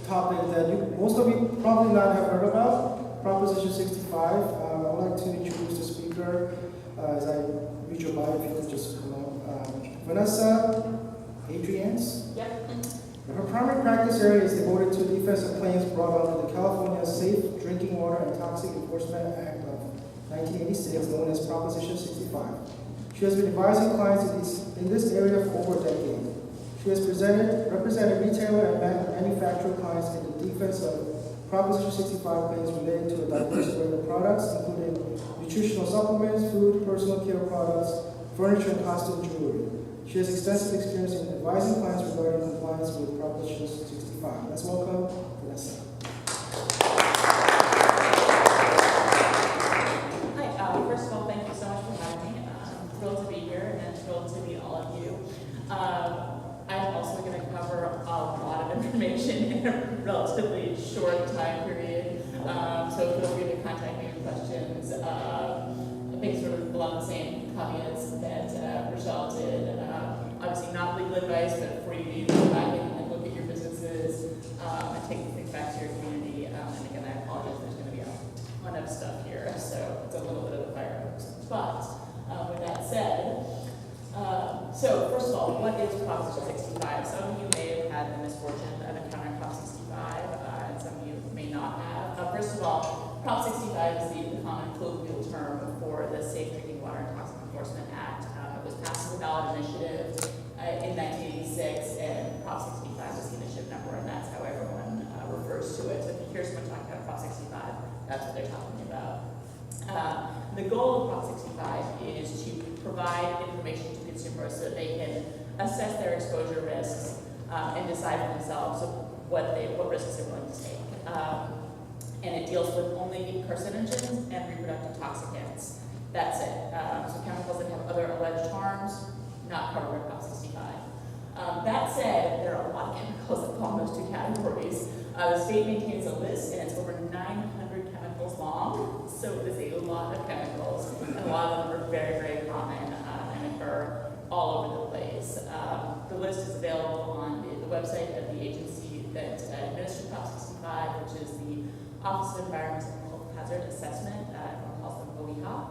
topic that most of you probably not have heard about, Proposition 65. I would like to introduce the speaker as I read your bio, if you could just come up. Vanessa, Adriance. Yep. Her primary practice area is devoted to defense of claims brought under the California Safe Drinking Water and Toxic Enforcement Act of 1986, known as Proposition 65. She has been advising clients in this area for over a decade. She has represented retailer and manufacturer clients in the defense of Proposition 65 claims related to a diverse array of products, including nutritional supplements, food, personal care products, furniture, and costume jewelry. She has extensive experience in advising clients regarding compliance with Proposition 65. Let's welcome Vanessa. Hi, first of all, thank you so much for having me. I'm thrilled to be here and thrilled to meet all of you. I'm also going to cover a lot of information in a relatively short time period, so feel free to contact me with questions. I think sort of along the same caveats that Rochelle did. Obviously not legal advice, but for you to go back and look at your businesses and take things back to your community. And again, I apologize, there's going to be a ton of stuff here, so it's a little bit of a fire hose. But with that said, so first of all, what is Proposition 65? Some of you may have had the misfortune of encountering Prop 65, and some of you may not have. First of all, Prop 65 is the common colloquial term for the Safe Drinking Water and Toxic Enforcement Act. It was passed as a ballot initiative in 1986, and Prop 65 was the initiative number, and that's how everyone refers to it. So if you hear someone talking about Prop 65, that's what they're talking about. The goal of Prop 65 is to provide information to consumers so that they can assess their exposure risks and decide for themselves what risks they're willing to take. And it deals with only carcinogens and reproductive toxicants. That's it. So chemicals that have other alleged harms, not covered by Prop 65. That said, there are a lot of chemicals that fall in those two categories. The state maintains a list, and it's over 900 chemicals long, so it is a lot of chemicals, and a lot of them are very, very common and occur all over the place. The list is available on the website of the agency that administers Prop 65, which is the Office of Environmental and Health Hazard Assessment. Everyone calls them OEHA.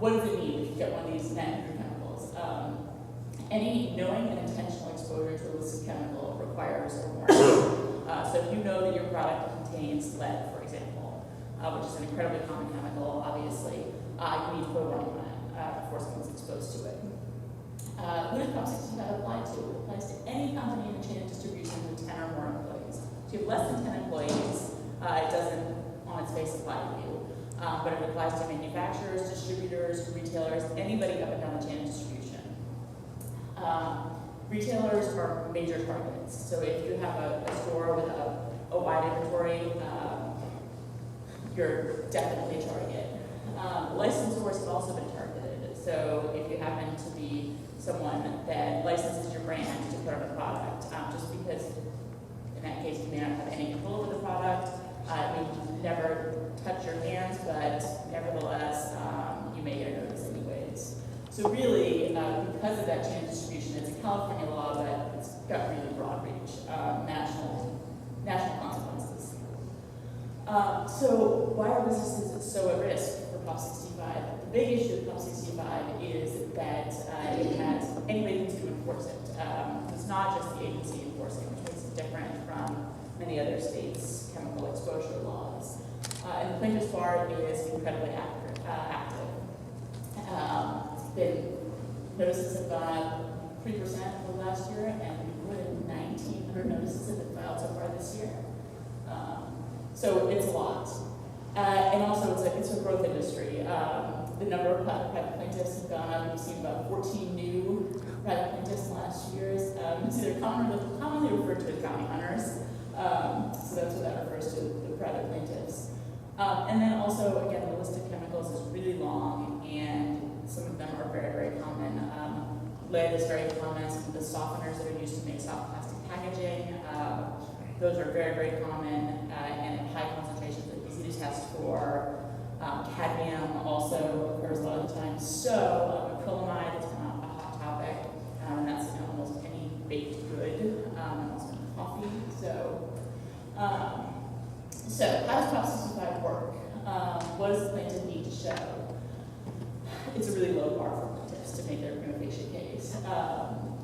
What does it mean if you get one of these 900 chemicals? Any knowing and intentional exposure to a listed chemical requires a warning. So if you know that your product contains lead, for example, which is an incredibly common chemical, obviously, you need to put a warning on it before someone's exposed to it. Who does Prop 65 apply to? It applies to any company in the chain of distribution with 10 or more employees. If you have less than 10 employees, it doesn't on its face apply to you. But it applies to manufacturers, distributors, retailers, anybody up and down the chain of distribution. Retailers are major targets. So if you have a store with a wide inventory, you're definitely a target. Licensors have also been targeted. So if you happen to be someone that licenses your brand to put on a product, just because in that case you may not have any control over the product, you never touch your hands, but nevertheless, you may get a notice anyways. So really, because of that chain of distribution, it's a California law, but it's got really broad reach, national consequences. So why are businesses so at risk for Prop 65? The big issue with Prop 65 is that it has anybody who's to enforce it. It's not just the agency enforcing, which makes it different from many other states' chemical exposure laws. And the plaintiff's bar is incredibly active. Notices have gone up 3% over last year, and more than 1,900 notices have been filed so far this year. So it's a lot. And also it's a growth industry. The number of private plaintiffs have gone up. We've seen about 14 new private plaintiffs last year. So they're commonly referred to as bounty hunters. So that's what that refers to, the private plaintiffs. And then also, again, the list of chemicals is really long, and some of them are very, very common. Lead is very common. Some of the softeners that are used to make soft plastic packaging, those are very, very common and at high concentrations and easy to test for. Cadmium also occurs a lot of the time. So acrylamide has been a hot topic, and that's in almost any baked good. So how does Prop 65 work? What does the plaintiff need to show? It's a really low bar for plaintiffs to make their prima facie case,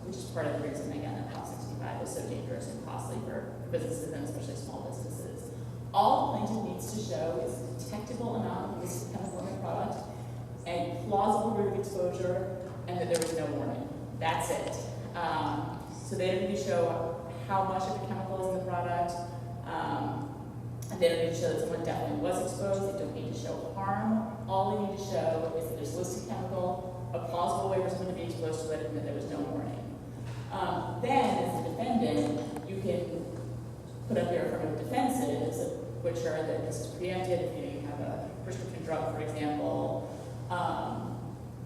which is part of the reason, again, that Prop 65 is so dangerous and costly for businesses and especially small businesses. All the plaintiff needs to show is a detectable amount of this chemical in the product, a plausible route of exposure, and that there was no warning. That's it. So they don't need to show how much of the chemical is in the product. And they don't need to show that someone definitely was exposed. They don't need to show harm. All they need to show is that there's listed chemical, a plausible way for someone to be exposed to it, and that there was no warning. Then, as a defendant, you can put up your affirmative defenses, which are that this is preempted if you have a prescription drug, for example,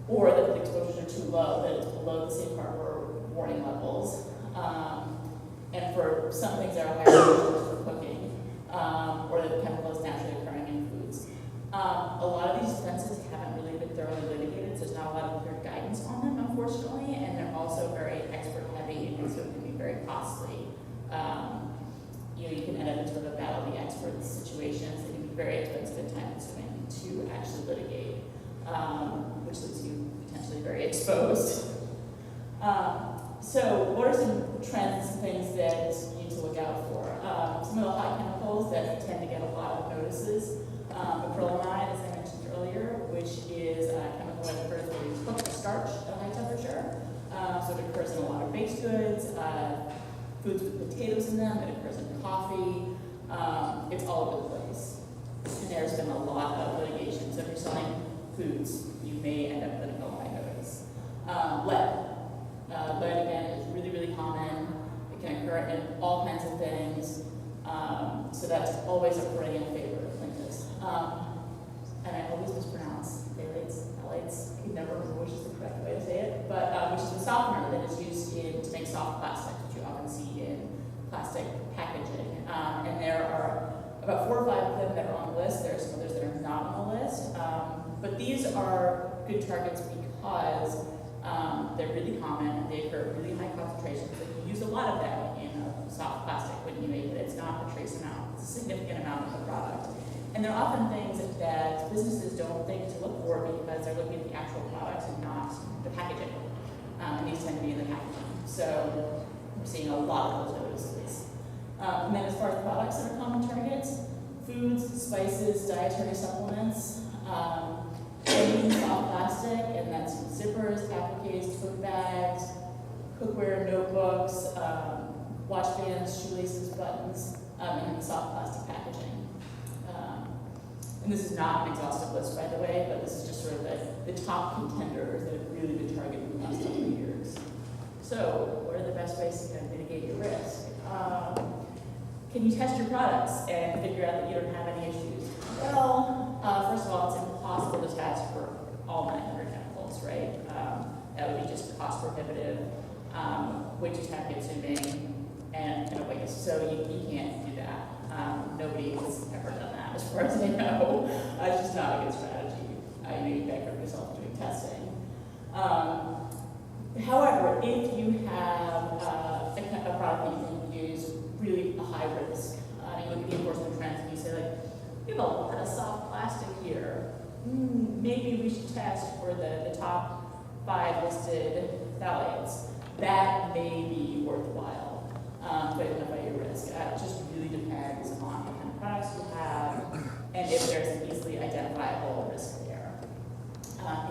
or that the exposures are too low, that it's below the safe harbor warning levels. And for some things that are higher exposures for cooking, or that the chemical is naturally occurring in foods. A lot of these defenses haven't really been thoroughly litigated, so there's not a lot of clear guidance on them, unfortunately, and they're also very expert heavy and so it can be very costly. You can end up into a battle of the experts situations that can be very expensive and time consuming to actually litigate, which leaves you potentially very exposed. So what are some trends and things that you need to look out for? Some of the high chemicals that tend to get a lot of notices. Acrylamide, as I mentioned earlier, which is a chemical that occurs when you cook starch at a high temperature. So it occurs in a lot of baked goods, foods with potatoes in them, it occurs in coffee. It's all over the place. And there's been a lot of litigation. So if you're selling foods, you may end up with an acrylamide notice. Lead. Lead, again, is really, really common. It can occur in all kinds of things. So that's always a perennial favorite of plaintiffs. And I always mispronounce phthalates. I can never remember which is the correct way to say it, but which is the softener that is used to make soft plastics, which you often see in plastic packaging. And there are about 4 or 5 of them that are on the list. There are some others that are not on the list. But these are good targets because they're really common and they occur at really high concentrations. So you use a lot of them in a soft plastic when you make it. It's not a trace amount. It's a significant amount of the product. And they're often things that businesses don't think to look for because they're looking at the actual products and not the packaging. And these tend to be in the packaging. So we're seeing a lot of those notices. And then as far as products that are common targets, foods, spices, dietary supplements, anything soft plastic, and that's zippers, appliques, tote bags, cookware, notebooks, watch bands, shoelaces, buttons, and soft plastic packaging. And this is not an exhaustive list, by the way, but this is just sort of the top contenders that have really been targeted in the last couple of years. So, what are the best ways to mitigate your risk? Can you test your products and figure out that you don't have any issues? Well, first of all, it's impossible to test for all 900 chemicals, right? That would be just cost prohibitive, way too time consuming, and a waste. So you can't do that. Nobody has ever done that, as far as I know. It's just not a good strategy. You bankrupt yourself doing testing. However, if you have a product that you can use really a high risk, you look at the enforcement trends and you say, like, we have a lot of soft plastic here. Maybe we should test for the top 5 listed phthalates. That may be worthwhile to identify your risk. It just really depends on what kind of products you have and if there's an easily identifiable risk there.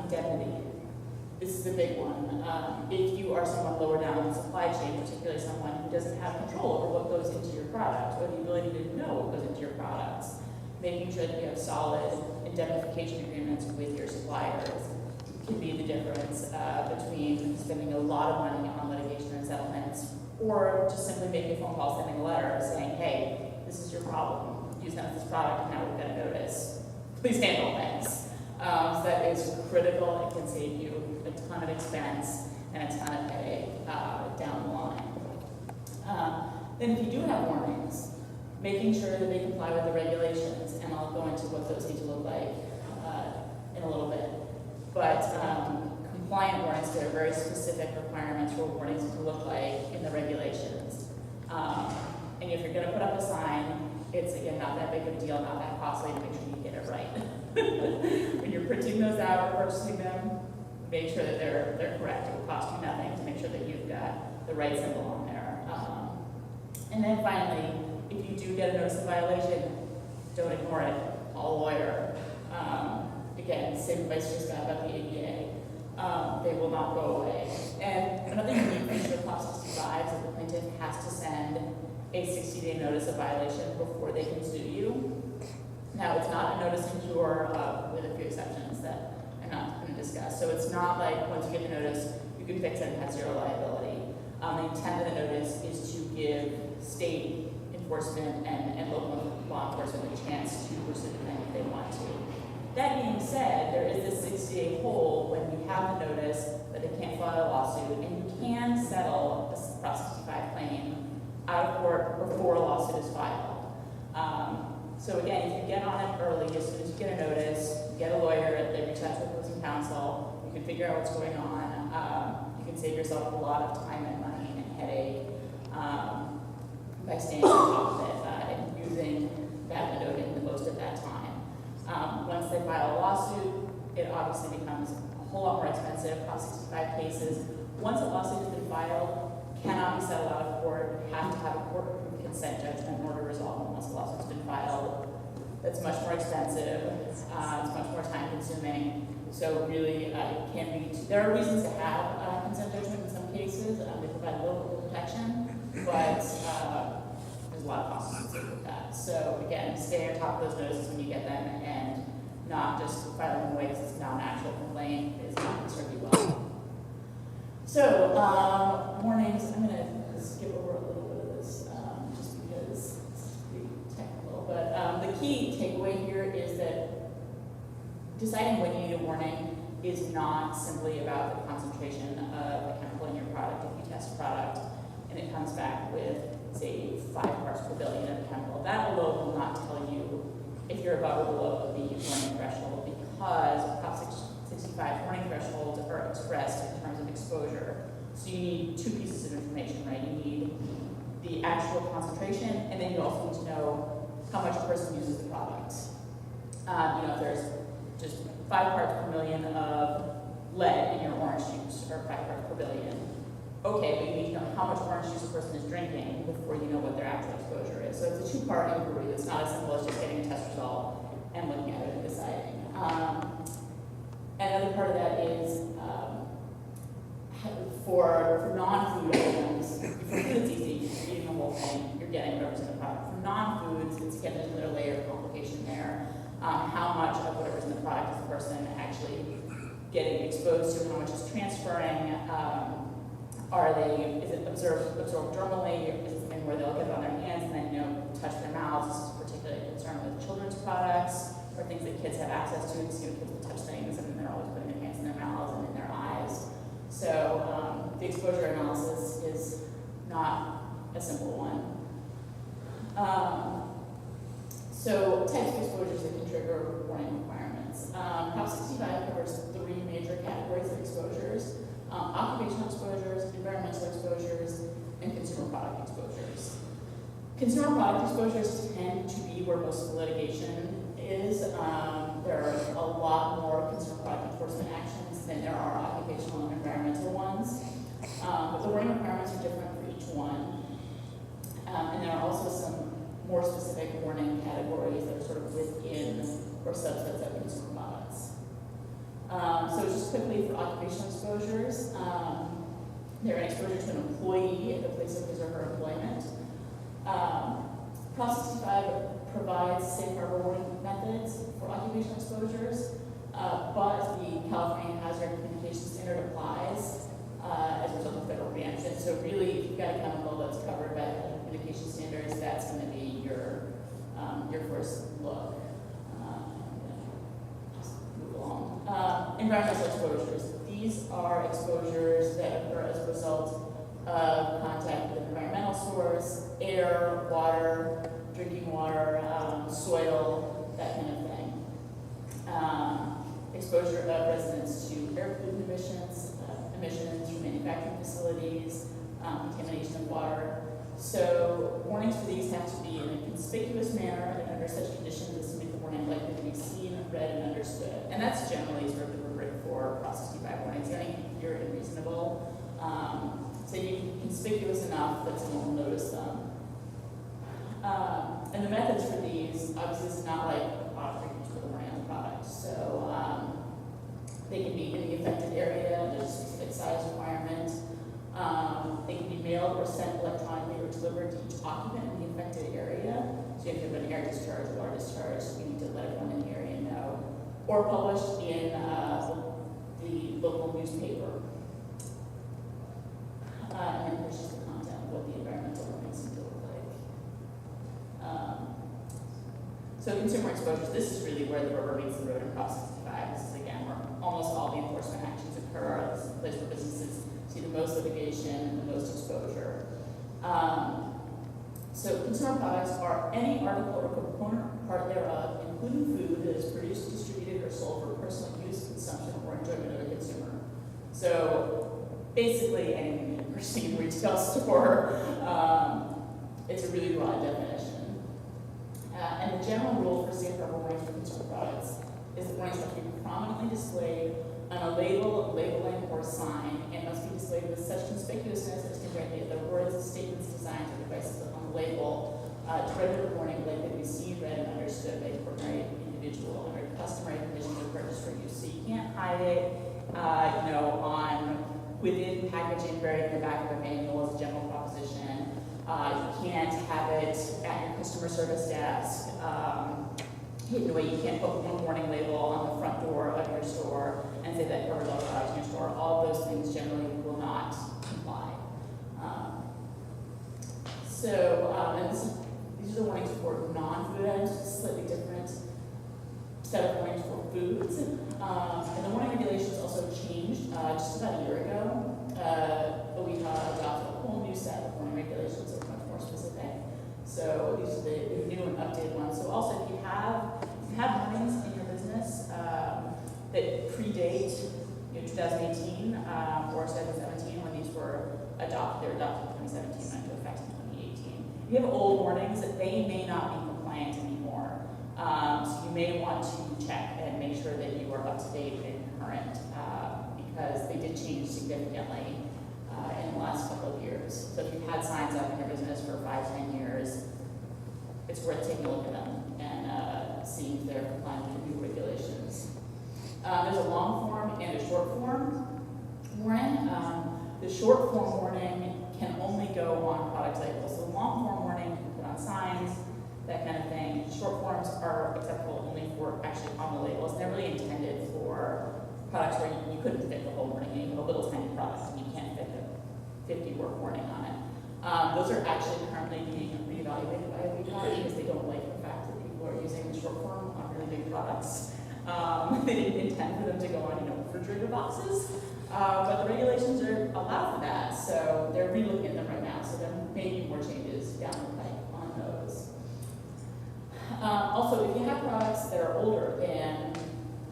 Indemnity. This is a big one. If you are someone lower down in the supply chain, particularly someone who doesn't have control over what goes into your product or the ability to know what goes into your products, making sure that you have solid indemnification agreements with your suppliers can be the difference between spending a lot of money on litigation and settlements or just simply making a phone call, sending a letter saying, hey, this is your problem. You sent us this product and now we've got a notice. Please handle things. So that is critical. It can save you a ton of expense and a ton of headache down the line. Then if you do have warnings, making sure that they comply with the regulations, and I'll go into what those need to look like in a little bit. But compliant warnings, there are very specific requirements for what warnings to look like in the regulations. And if you're going to put up a sign, It's, again, not that big of a deal, not that costly to make sure you get it right. When you're printing those out or purchasing them, make sure that they're correct. It will cost you nothing to make sure that you've got the right symbol on there. And then finally, if you do get a notice of violation, don't ignore it. Call a lawyer. Again, same advice you just got about the ADA. They will not go away. And another unique feature of Prop 65 is that the plaintiff has to send a 60-day notice of violation before they can sue you. Now, it's not a notice and cure with a few exceptions that I'm not going to discuss. So it's not like once you get the notice, you can fix it and have zero liability. The intent of the notice is to give state enforcement and local law enforcement a chance to pursue the claim if they want to. That being said, there is this 60-day hold when you have the notice that they can't file a lawsuit, and you can settle a Prop 65 claim out of court before a lawsuit is filed. So again, if you get on it early, as soon as you get a notice, you get a lawyer, they reach out to opposing counsel, you can figure out what's going on, you can save yourself a lot of time and money and headache by staying on top of it and using that window in the most at that time. Once they file a lawsuit, it obviously becomes a whole lot more expensive. Prop 65 cases, once a lawsuit has been filed, cannot be settled out of court, have to have a court-approved consent judgment in order to resolve them once the lawsuit's been filed. That's much more expensive, it's much more time-consuming. So really, it can be, there are reasons to have consent judgment in some cases. They provide a little bit of protection, but there's a lot of costs associated with that. So again, stay on top of those notices when you get them, and not just filing them away because it's not an actual complaint. It's not going to serve you well. So, warnings, I'm going to skip over a little bit of this just because it's pretty technical. But the key takeaway here is that deciding when you need a warning is not simply about the concentration of a chemical in your product. If you test a product and it comes back with, say, 5 parts per billion of a chemical, that alone will not tell you if you're above or below the warning threshold, because Prop 65 warning thresholds are expressed in terms of exposure. So you need 2 pieces of information, right? You need the actual concentration, and then you also need to know how much a person uses the product. If there's just 5 parts per million of lead in your orange juice, or 5 parts per billion, okay, but you need to know how much orange juice a person is drinking before you know what their actual exposure is. So it's a 2-part inquiry. It's not as simple as just getting a test result and looking at it and deciding. Another part of that is for non-food items. For food, it's easy. You're eating the whole thing. You're getting whatever's in the product. For non-foods, it's again another layer of complication there. How much of whatever's in the product is the person actually getting exposed to? How much is transferring? Is it absorbed dermally? Is it something where they'll get it on their hands and then touch their mouths? This is particularly a concern with children's products or things that kids have access to. Because kids will touch things and they're always putting their hands in their mouths and in their eyes. So the exposure analysis is not a simple one. So types of exposures that can trigger warning requirements. Prop 65 covers 3 major categories of exposures: occupational exposures, environmental exposures, and consumer product exposures. Consumer product exposures tend to be where most of the litigation is. There are a lot more consumer product enforcement actions than there are occupational and environmental ones. But the warning requirements are different for each one. And there are also some more specific warning categories that are sort of within or subsets of consumer products. So just quickly for occupational exposures, they're an exposure to an employee at the place of his or her employment. Prop 65 provides safe harbor warning methods for occupational exposures, but the California Hazard Communication Standard applies as a result of federal preemption. So really, if you've got a chemical that's covered by the communication standards, that's going to be your first look. Just move along. Environmental exposures. These are exposures that occur as a result of contact with an environmental source, air, water, drinking water, soil, that kind of thing. Exposure of residents to air pollutant emissions, emissions from manufacturing facilities, contamination of water. So warnings for these have to be in a conspicuous manner and under such conditions as to make the warning likely to be seen, read, and understood. And that's generally sort of the rubric for Process 65 warnings. Any you're unreasonable. So you can be conspicuous enough that someone will notice them. And the methods for these, obviously, this is not like frequency for the warning on the product. So they can be in the affected area, there's a specific size requirement. They can be mailed or sent electronically or delivered to each occupant in the affected area. So if you have an air discharge or water discharge, you need to let everyone in the area know. Or published in the local newspaper. And then there's just the content of what the environmental warnings need to look like. So consumer exposures, this is really where the rubber meets the road in Process 65. This is again where almost all the enforcement actions occur. This is the place where businesses see the most litigation and the most exposure. So consumer products are any article or component or part thereof, including food that is produced, distributed, or sold for personal use, consumption, or enjoyment of the consumer. So basically anything you see in a retail store. It's a really broad definition. And the general rule for safe harbor warnings for consumer products is that warnings have to be prominently displayed on a label, labeling, or sign, and must be displayed with such conspicuousness as to convey the words, statements, designs, or devices on the label to render the warning likely to be seen, read, and understood by the ordinary individual under customary conditions of purchase or use. So you can't hide it, within packaging, buried in the back of a manual as a general proposition. You can't have it at your customer service desk. Hidden away. You can't put one warning label on the front door of your store and say that covers all products in your store. All those things generally will not comply. These are the warnings for non-food items, slightly different set of warnings for foods. And the warning regulations also changed just about a year ago. We adopted a whole new set of warning regulations that are much more specific. So these are the new and updated ones. So also if you have warnings in your business that predate 2018 or 2017 when these were adopted, they were adopted in 2017 and went into effect in 2018. If you have old warnings, that they may not be compliant anymore. So you may want to check and make sure that you are up to date and current because they did change significantly in the last couple of years. So if you've had signs up in your business for 5-10 years, it's worth taking a look at them and seeing if they're compliant with the new regulations. There's a long form and a short form warning. The short form warning can only go on product labels. The long form warning you can put on signs, that kind of thing. Short forms are acceptable only for actually on the labels. They're really intended for products where you couldn't fit the whole warning. You have a little tiny product and you can't fit a 50-word warning on it. Those are actually currently being reevaluated by Blvd because they don't like the fact that people are using the short form on really big products. They didn't intend for them to go on, refrigerator boxes, but the regulations are allow for that, so they're re-looking at them right now. So there may be more changes down the pipe on those. Also, if you have products that are older than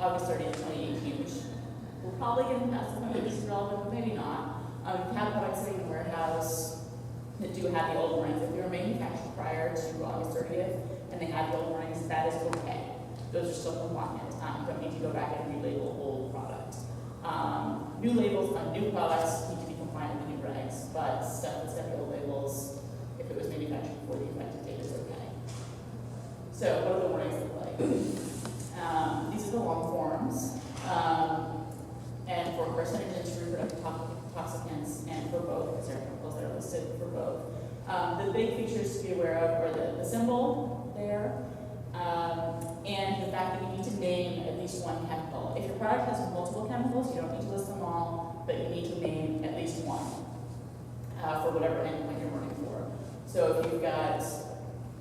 August 30th, 2018, which we're probably getting past the point that this is relevant, but maybe not. If you have products sitting in a warehouse that do have the old warnings, if they were manufactured prior to August 30th and they have the old warnings, that is okay. Those are still compliant. You don't need to go back and relabel old product. New labels on new products need to be compliant with the new regs, but stuff that's got the old labels, if it was manufactured before the effective date, is okay. So what do the warnings look like? These are the long forms. And for carcinogens, reproductive toxicants, and for both, because there are chemicals that are listed for both. The big features to be aware of are the symbol there, and the fact that you need to name at least one chemical. If your product has multiple chemicals, you don't need to list them all, but you need to name at least one for whatever endpoint you're warning for. So if you've got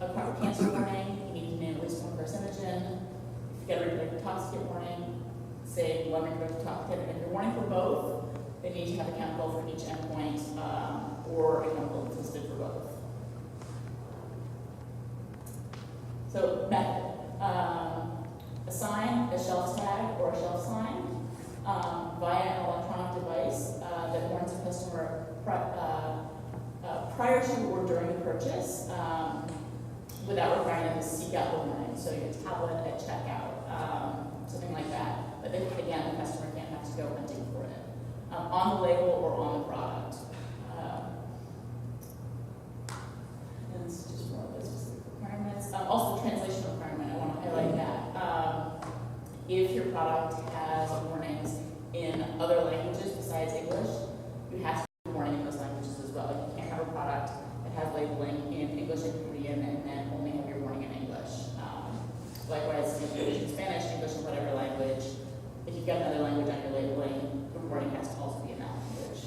a cancer warning, you need to name at least one carcinogen. If you've got a reproductive toxicant warning, say one reproductive toxicant. And if you're warning for both, they need to have a chemical for each endpoint or a chemical that's listed for both. So method. A sign, a shelf tag, or a shelf sign via an electronic device that warns a customer prior to or or during the purchase, without requiring them to seek out the warning. So your tablet at checkout, something like that. But then again, the customer can't have to go hunting for it. On the label or on the product. And it's just more of those specific requirements. Also, translation requirement, I want to highlight that. If your product has warnings in other languages besides English, you have to have a warning in those languages as well. You can't have a product that has labeling in English and Korean and then only have your warning in English. Likewise, if you're using Spanish, English, or whatever language, if you've got another language on your labeling, the warning has to also be in that language.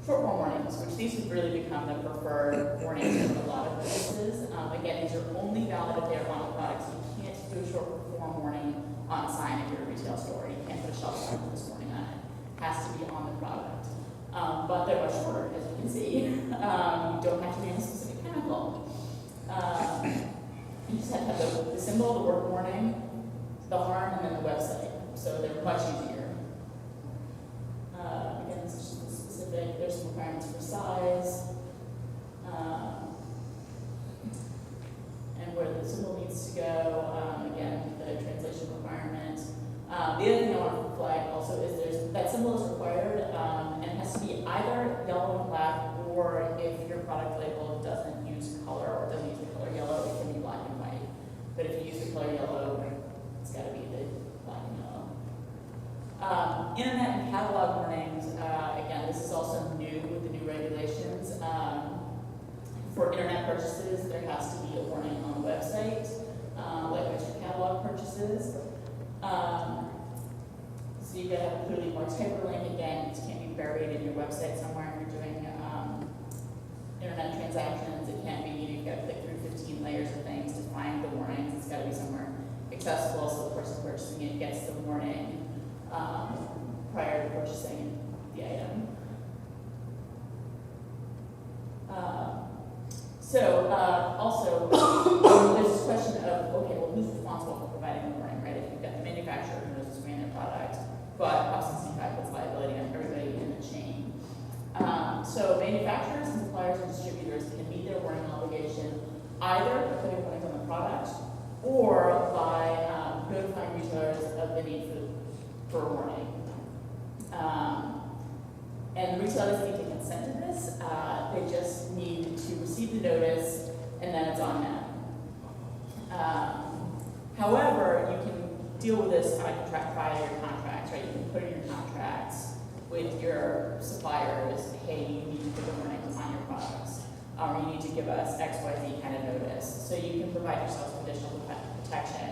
Short form warnings, which these have really become the preferred warnings for a lot of businesses. Again, these are only valid if they're on the product. So you can't do a short form warning on a sign if you're a retail store. You can't put a shelf sign this warning on it. It has to be on the product. But they're much shorter, as you can see. You don't have to be in a specific chemical. You just have to have the symbol, the word warning, the harm, and then the website. So they're much easier. Again, this is just specific. There's some requirements for size. And where the symbol needs to go. Again, the translation requirement. The other thing I want to flag also is that symbol is required, and it has to be either yellow and black, or if your product label doesn't use color or doesn't use the color yellow, it can be black and white. But if you use the color yellow, it's got to be the black and yellow. Internet and catalog warnings, again, this is also new with the new regulations. For internet purchases, there has to be a warning on the website, like with your catalog purchases. So you gotta have clearly marked hyperlink. Again, it can't be buried in your website somewhere if you're doing internet transactions. It can't be, you've got to click through 15 layers of things to find the warnings. It's got to be somewhere accessible so the person purchasing it gets the warning prior to purchasing the item. Also, there's this question of, okay, well, who's responsible for providing the warning, right? If you've got the manufacturer who knows it's their product, but Prop 65 puts liability on everybody in the chain. So manufacturers and suppliers and distributors can meet their warning obligation either by putting warnings on the product or by notifying retailers of the need for a warning. And the retailers need to consent to this. They just need to receive the notice, and then it's on them. However, you can deal with this prior to your contracts, right? You can put in your contracts with your suppliers, hey, you need to put the warnings on your products. You need to give us X, Y, Z kind of notice. So you can provide yourself some additional protection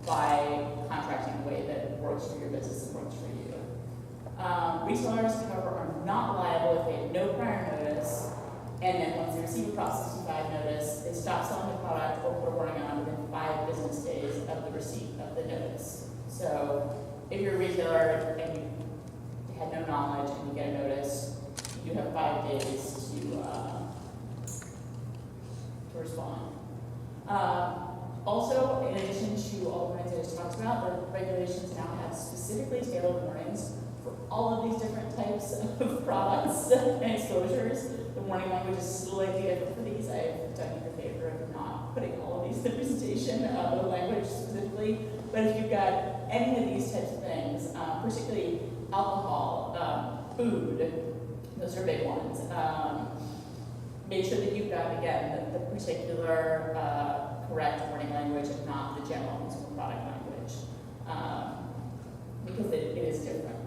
by contracting in a way that works for your business and works for you. Retailers, however, are not liable if they have no prior notice, and then once they receive a Prop 65 notice, they stop selling the product or put a warning on within 5 business days of the receipt of the notice. So if you're a retailer and you had no knowledge and you get a notice, you have 5 days to respond. Also, in addition to all the warnings I just talked about, the regulations now have specifically tailored warnings for all of these different types of products and exposures. The warning language is slightly different for these. I've done you the favor of not putting all of these in the presentation, the language specifically. But if you've got any of these types of things, particularly alcohol, food, those are big ones. Make sure that you've got, again, the particular correct warning language and not the general consumer product language, because it is different.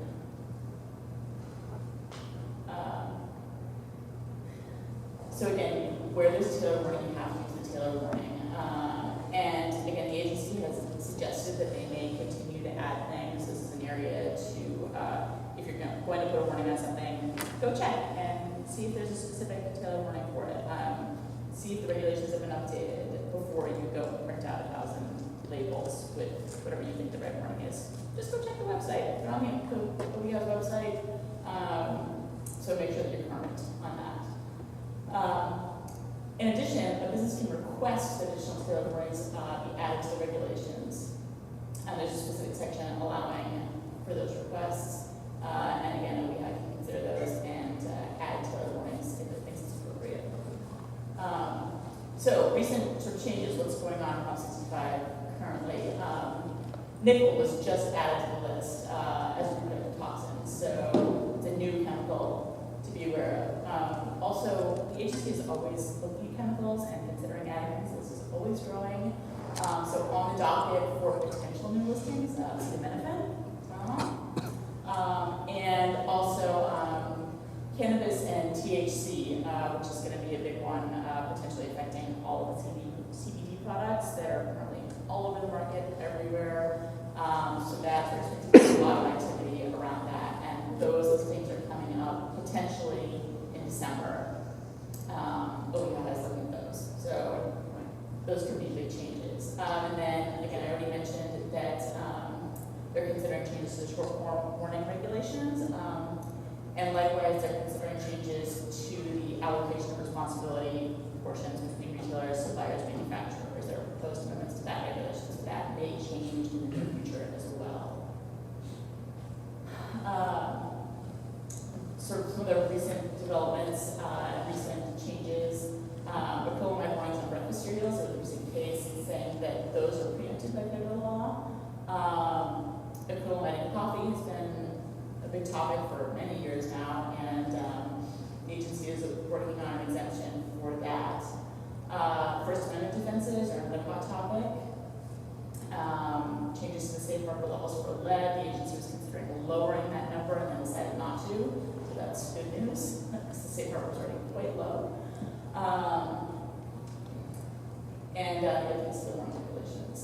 So again, where there's tailored warning, you have to use the tailored warning. And again, the agency has suggested that they may continue to add things. This is an area to, if you're going to put a warning on something, go check and see if there's a specific tailored warning for it. See if the regulations have been updated before you go print out 1,000 labels with whatever you think the right warning is. Just go check the website. They're on the OES website. So make sure that you're current on that. In addition, a business can request that additional tailored warnings be added to the regulations. And there's a specific section allowing for those requests. And again, we have to consider those and add tailored warnings if it thinks it's appropriate. So recent sort of changes, what's going on in Prop 65 currently. Nickel was just added to the list as a reproductive toxin, so it's a new chemical to be aware of. Also, the agency is always looking at chemicals and considering adding chemicals is always growing. So on the docket for potential new listings, acetaminophen, and also cannabis and THC, which is going to be a big one, potentially affecting all of the CBD products that are currently all over the market, everywhere. So that's expected to be a lot of activity around that, and those listings are coming up potentially in December. OEI is looking at those, so those could be big changes. And then again, I already mentioned that they're considering changes to the short form warning regulations. And likewise, they're considering changes to the allocation of responsibility portions between retailers, suppliers, manufacturers. There are proposed amendments to that regulations that may change in the near future as well. Sort of some of the recent developments, recent changes. Acrylamide warnings on breakfast cereals, so the recent case saying that those are preempted by federal law. Acrylamide in coffee has been a big topic for many years now, and the agency is working on an exemption for that. First Amendment defenses are another hot topic. Changes to the safe harbor levels for lead. The agency was considering lowering that number and then decided not to, so that's good news because the safe harbor is already quite low. And the warning regulations.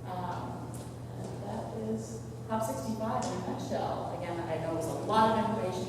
And that is Prop 65 in a nutshell. Again, I know it was a lot of information,